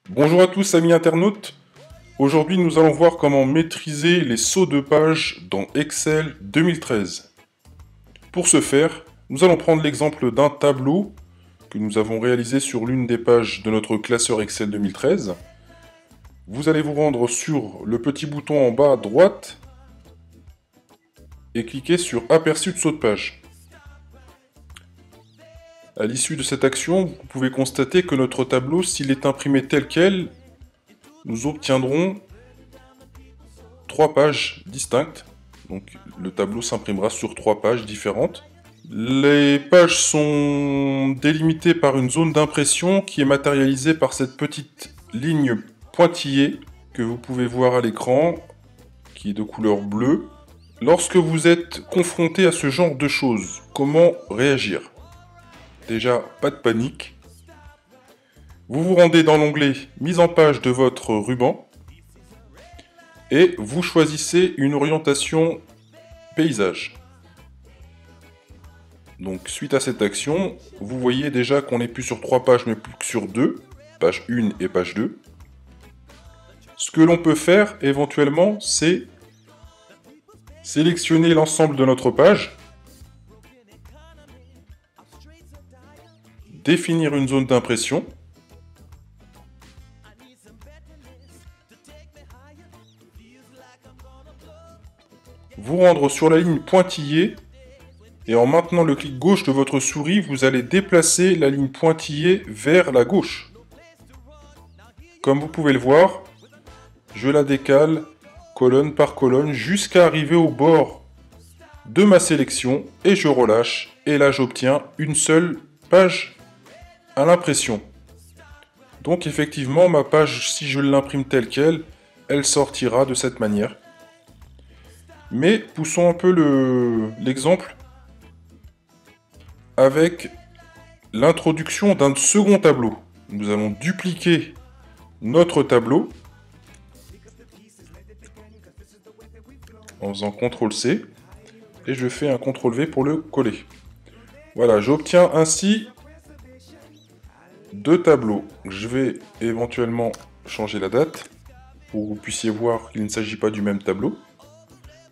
Bonjour à tous amis internautes, aujourd'hui nous allons voir comment maîtriser les sauts de page dans Excel 2013. Pour ce faire, nous allons prendre l'exemple d'un tableau que nous avons réalisé sur l'une des pages de notre classeur Excel 2013. Vous allez vous rendre sur le petit bouton en bas à droite et cliquer sur Aperçu de saut de page. À l'issue de cette action, vous pouvez constater que notre tableau, s'il est imprimé tel quel, nous obtiendrons 3 pages distinctes. Donc le tableau s'imprimera sur 3 pages différentes. Les pages sont délimitées par une zone d'impression qui est matérialisée par cette petite ligne pointillée que vous pouvez voir à l'écran, qui est de couleur bleue. Lorsque vous êtes confronté à ce genre de choses, comment réagir ? Déjà, pas de panique. Vous vous rendez dans l'onglet Mise en page de votre ruban et vous choisissez une orientation paysage. Donc suite à cette action, vous voyez déjà qu'on n'est plus sur 3 pages mais plus que sur 2, page 1 et page 2. Ce que l'on peut faire éventuellement, c'est sélectionner l'ensemble de notre page, définir une zone d'impression, vous rendre sur la ligne pointillée et en maintenant le clic gauche de votre souris, vous allez déplacer la ligne pointillée vers la gauche. Comme vous pouvez le voir, je la décale colonne par colonne jusqu'à arriver au bord de ma sélection et je relâche et là j'obtiens une seule page à l'impression. Donc effectivement ma page, si je l'imprime telle qu'elle, elle sortira de cette manière. Mais poussons un peu l'exemple avec l'introduction d'un second tableau. Nous allons dupliquer notre tableau en faisant CTRL-C et je fais un CTRL-V pour le coller. Voilà, j'obtiens ainsi 2 tableaux. Je vais éventuellement changer la date pour que vous puissiez voir qu'il ne s'agit pas du même tableau.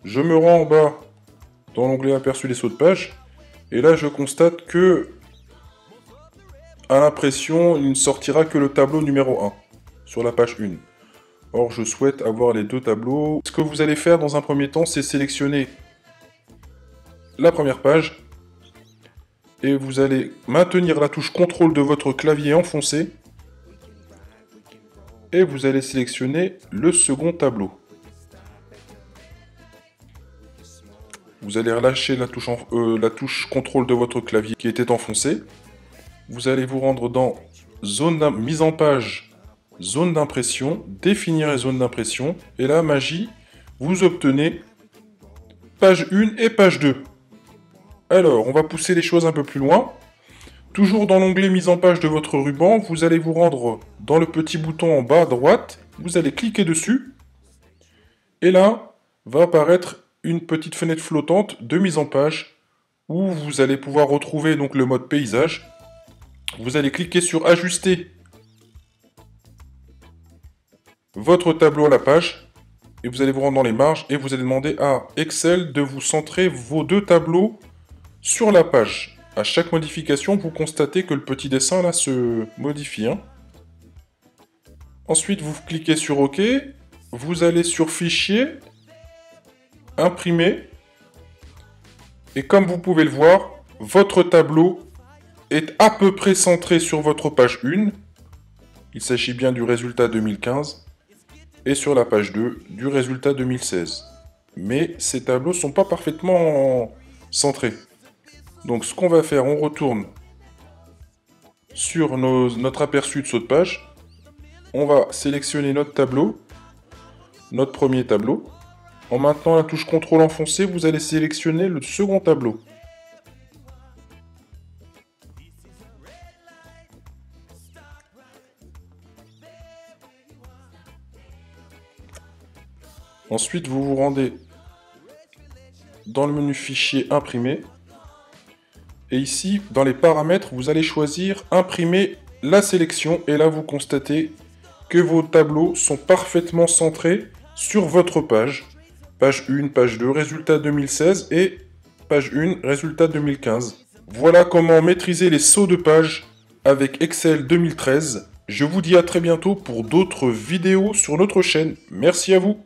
Je me rends en bas dans l'onglet Aperçu des sauts de page et là je constate que à l'impression il ne sortira que le tableau numéro 1 sur la page 1. Or je souhaite avoir les 2 tableaux. Ce que vous allez faire dans un premier temps, c'est sélectionner la première page et vous allez maintenir la touche CTRL de votre clavier enfoncé et vous allez sélectionner le second tableau. Vous allez relâcher la touche CTRL de votre clavier qui était enfoncée. Vous allez vous rendre dans mise en page, zone d'impression, définir les zones d'impression. Et là, magie, vous obtenez page 1 et page 2. Alors, on va pousser les choses un peu plus loin. Toujours dans l'onglet mise en page de votre ruban, vous allez vous rendre dans le petit bouton en bas à droite. Vous allez cliquer dessus. Et là, va apparaître une petite fenêtre flottante de mise en page où vous allez pouvoir retrouver donc le mode paysage. Vous allez cliquer sur ajuster votre tableau à la page et vous allez vous rendre dans les marges et vous allez demander à Excel de vous centrer vos 2 tableaux sur la page. À chaque modification, vous constatez que le petit dessin là se modifie. Ensuite, vous cliquez sur OK, vous allez sur Fichier, Imprimer, et comme vous pouvez le voir, votre tableau est à peu près centré sur votre page 1. Il s'agit bien du résultat 2015. Et sur la page 2, du résultat 2016. Mais ces tableaux ne sont pas parfaitement centrés. Donc ce qu'on va faire, on retourne sur notre aperçu de saut de page. On va sélectionner notre tableau, notre premier tableau. En maintenant la touche CTRL enfoncée, vous allez sélectionner le second tableau. Ensuite, vous vous rendez dans le menu Fichier, Imprimer. Et ici, dans les paramètres, vous allez choisir Imprimer la sélection. Et là, vous constatez que vos tableaux sont parfaitement centrés sur votre page. Page 1, page 2, résultat 2016 et page 1, résultat 2015. Voilà comment maîtriser les sauts de page avec Excel 2013. Je vous dis à très bientôt pour d'autres vidéos sur notre chaîne. Merci à vous.